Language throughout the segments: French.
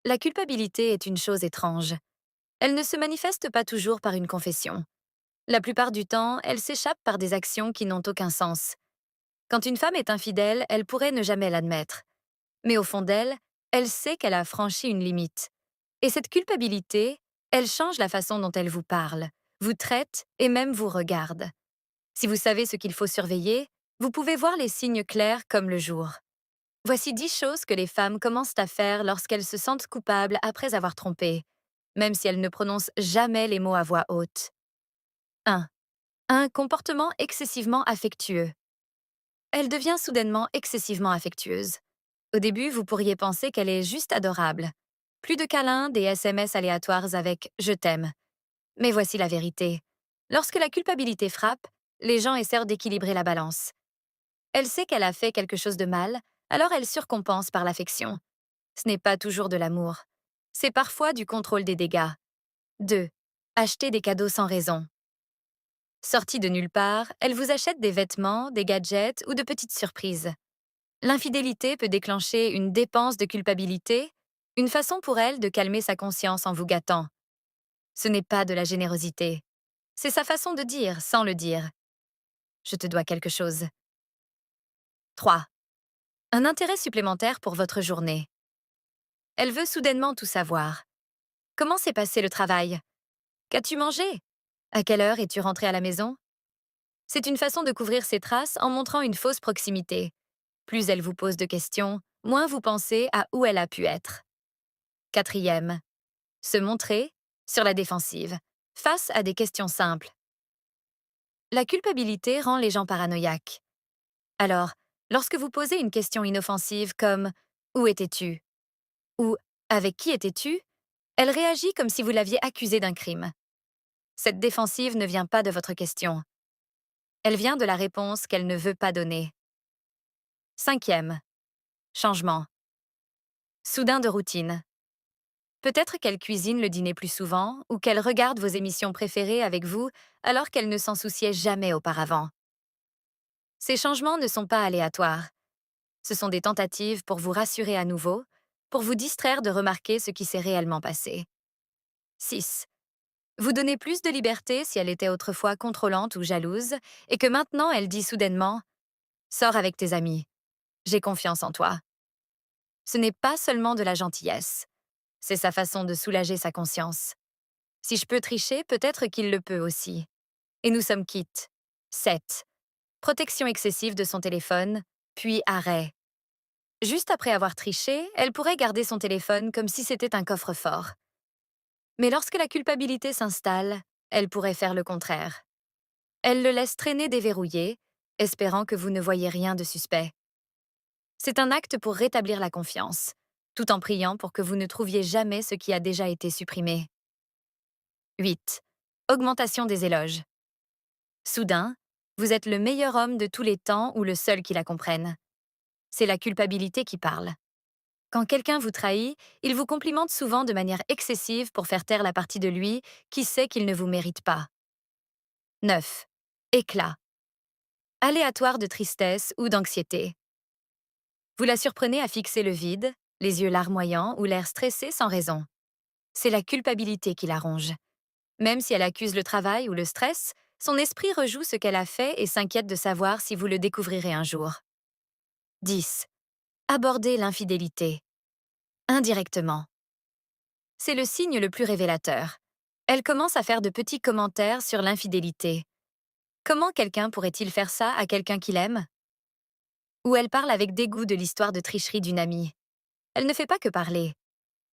La culpabilité est une chose étrange. Elle ne se manifeste pas toujours par une confession. La plupart du temps, elle s'échappe par des actions qui n'ont aucun sens. Quand une femme est infidèle, elle pourrait ne jamais l'admettre. Mais au fond d'elle, elle sait qu'elle a franchi une limite. Et cette culpabilité, elle change la façon dont elle vous parle, vous traite et même vous regarde. Si vous savez ce qu'il faut surveiller, vous pouvez voir les signes clairs comme le jour. Voici 10 choses que les femmes commencent à faire lorsqu'elles se sentent coupables après avoir trompé, même si elles ne prononcent jamais les mots à voix haute. 1. Un comportement excessivement affectueux. Elle devient soudainement excessivement affectueuse. Au début, vous pourriez penser qu'elle est juste adorable. Plus de câlins, des SMS aléatoires avec « je t'aime ». Mais voici la vérité. Lorsque la culpabilité frappe, les gens essaient d'équilibrer la balance. Elle sait qu'elle a fait quelque chose de mal, alors elle surcompense par l'affection. Ce n'est pas toujours de l'amour. C'est parfois du contrôle des dégâts. 2. Acheter des cadeaux sans raison. Sortie de nulle part, elle vous achète des vêtements, des gadgets ou de petites surprises. L'infidélité peut déclencher une dépense de culpabilité, une façon pour elle de calmer sa conscience en vous gâtant. Ce n'est pas de la générosité. C'est sa façon de dire, sans le dire. Je te dois quelque chose. 3. Un intérêt supplémentaire pour votre journée. Elle veut soudainement tout savoir. Comment s'est passé le travail? Qu'as-tu mangé? À quelle heure es-tu rentré à la maison? C'est une façon de couvrir ses traces en montrant une fausse proximité. Plus elle vous pose de questions, moins vous pensez à où elle a pu être. 4. Se montrer sur la défensive, face à des questions simples. La culpabilité rend les gens paranoïaques. Alors, lorsque vous posez une question inoffensive comme « Où étais-tu » ou « Avec qui étais-tu » elle réagit comme si vous l'aviez accusée d'un crime. Cette défensive ne vient pas de votre question. Elle vient de la réponse qu'elle ne veut pas donner. 5. Changement. Soudain de routine. Peut-être qu'elle cuisine le dîner plus souvent ou qu'elle regarde vos émissions préférées avec vous alors qu'elle ne s'en souciait jamais auparavant. Ces changements ne sont pas aléatoires. Ce sont des tentatives pour vous rassurer à nouveau, pour vous distraire de remarquer ce qui s'est réellement passé. 6. Vous donnez plus de liberté si elle était autrefois contrôlante ou jalouse et que maintenant elle dit soudainement « Sors avec tes amis, j'ai confiance en toi ». Ce n'est pas seulement de la gentillesse. C'est sa façon de soulager sa conscience. Si je peux tricher, peut-être qu'il le peut aussi. Et nous sommes quittes. 7. Protection excessive de son téléphone, puis arrêt. Juste après avoir triché, elle pourrait garder son téléphone comme si c'était un coffre-fort. Mais lorsque la culpabilité s'installe, elle pourrait faire le contraire. Elle le laisse traîner déverrouillé, espérant que vous ne voyez rien de suspect. C'est un acte pour rétablir la confiance, tout en priant pour que vous ne trouviez jamais ce qui a déjà été supprimé. 8. Augmentation des éloges. Soudain, vous êtes le meilleur homme de tous les temps ou le seul qui la comprenne. C'est la culpabilité qui parle. Quand quelqu'un vous trahit, il vous complimente souvent de manière excessive pour faire taire la partie de lui qui sait qu'il ne vous mérite pas. 9. Éclat. Aléatoire de tristesse ou d'anxiété. Vous la surprenez à fixer le vide, les yeux larmoyants ou l'air stressé sans raison. C'est la culpabilité qui la ronge. Même si elle accuse le travail ou le stress, son esprit rejoue ce qu'elle a fait et s'inquiète de savoir si vous le découvrirez un jour. 10. Aborder l'infidélité. Indirectement. C'est le signe le plus révélateur. Elle commence à faire de petits commentaires sur l'infidélité. Comment quelqu'un pourrait-il faire ça à quelqu'un qu'il aime? Ou elle parle avec dégoût de l'histoire de tricherie d'une amie. Elle ne fait pas que parler.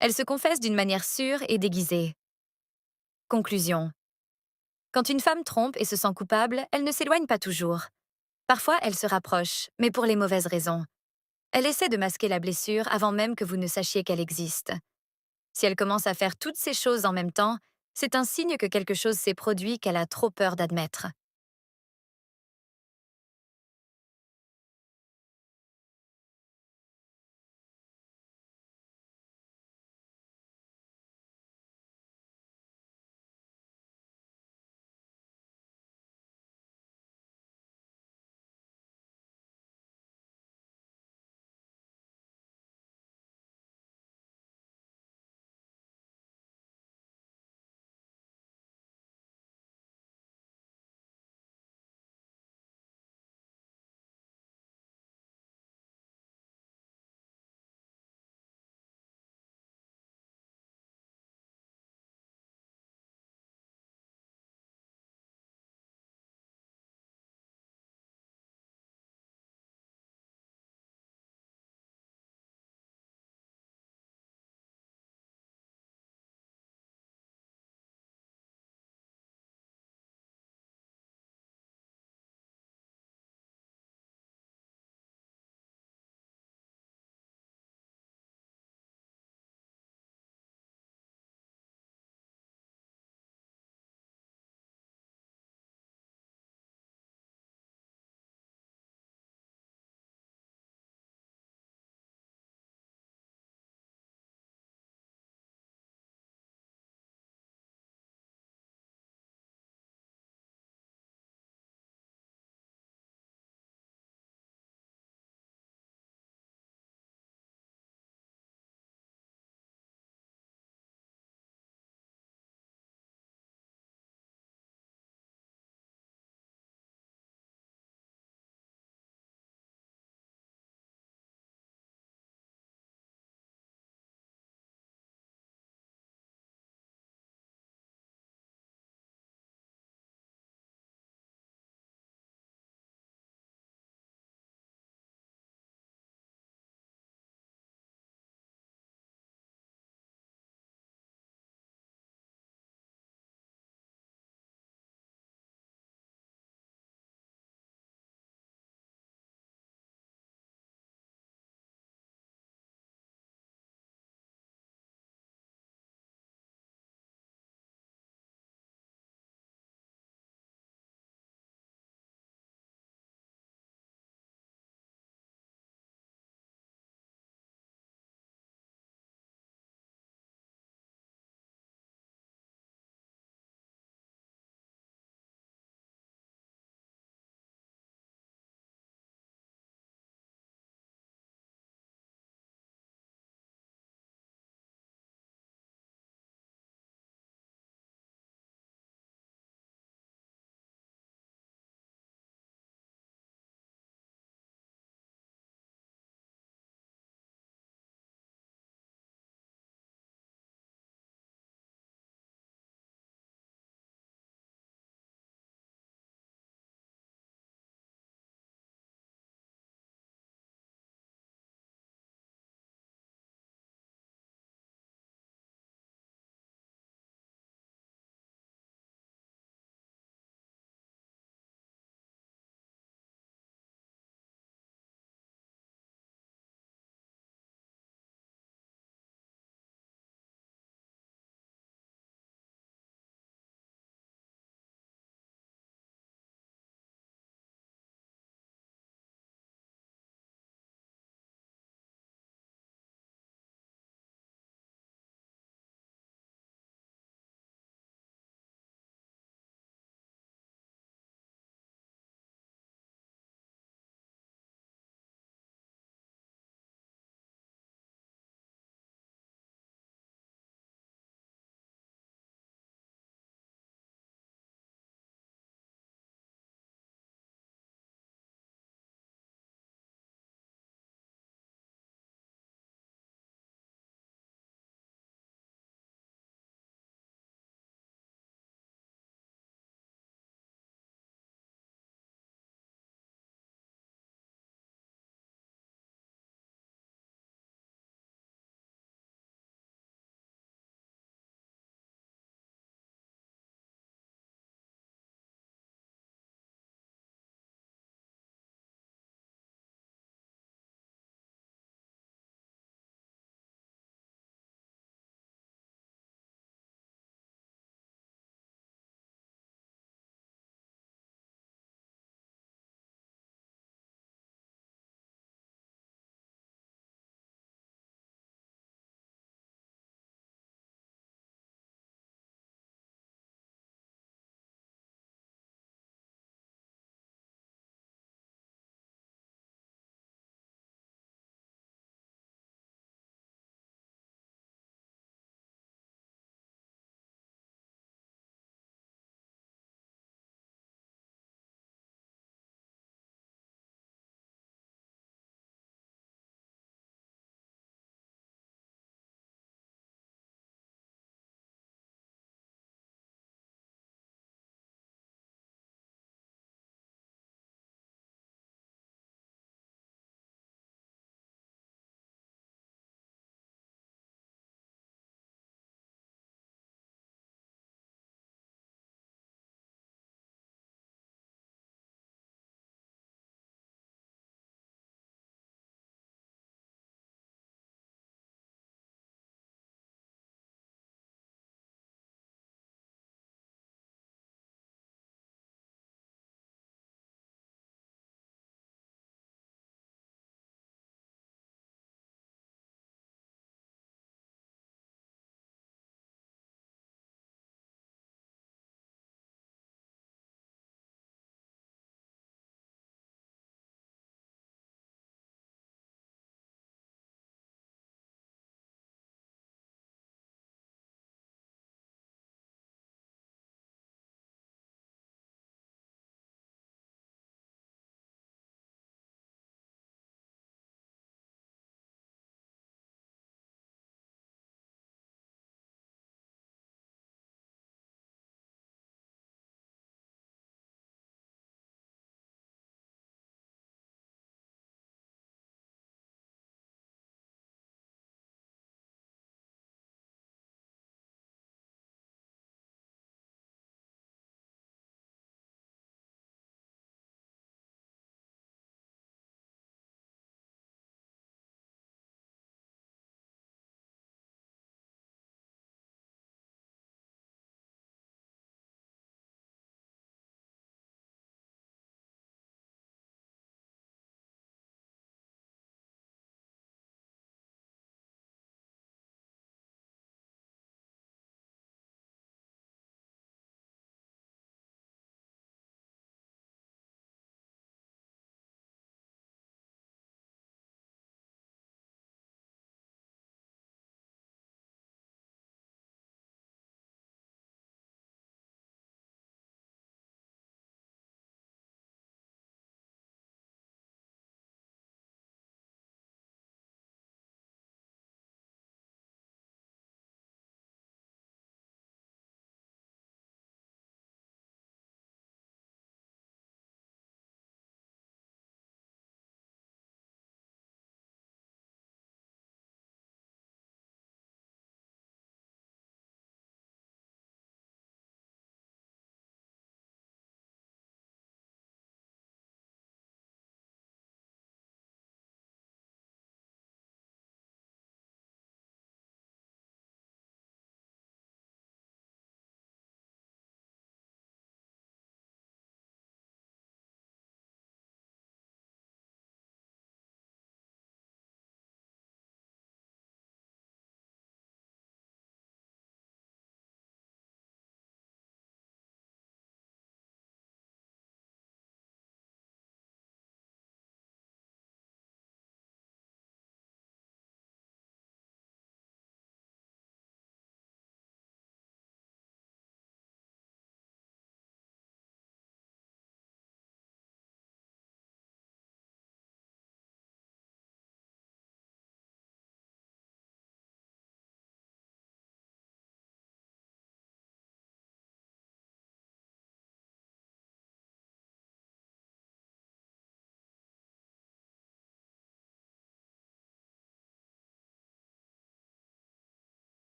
Elle se confesse d'une manière sûre et déguisée. Conclusion. Quand une femme trompe et se sent coupable, elle ne s'éloigne pas toujours. Parfois, elle se rapproche, mais pour les mauvaises raisons. Elle essaie de masquer la blessure avant même que vous ne sachiez qu'elle existe. Si elle commence à faire toutes ces choses en même temps, c'est un signe que quelque chose s'est produit qu'elle a trop peur d'admettre.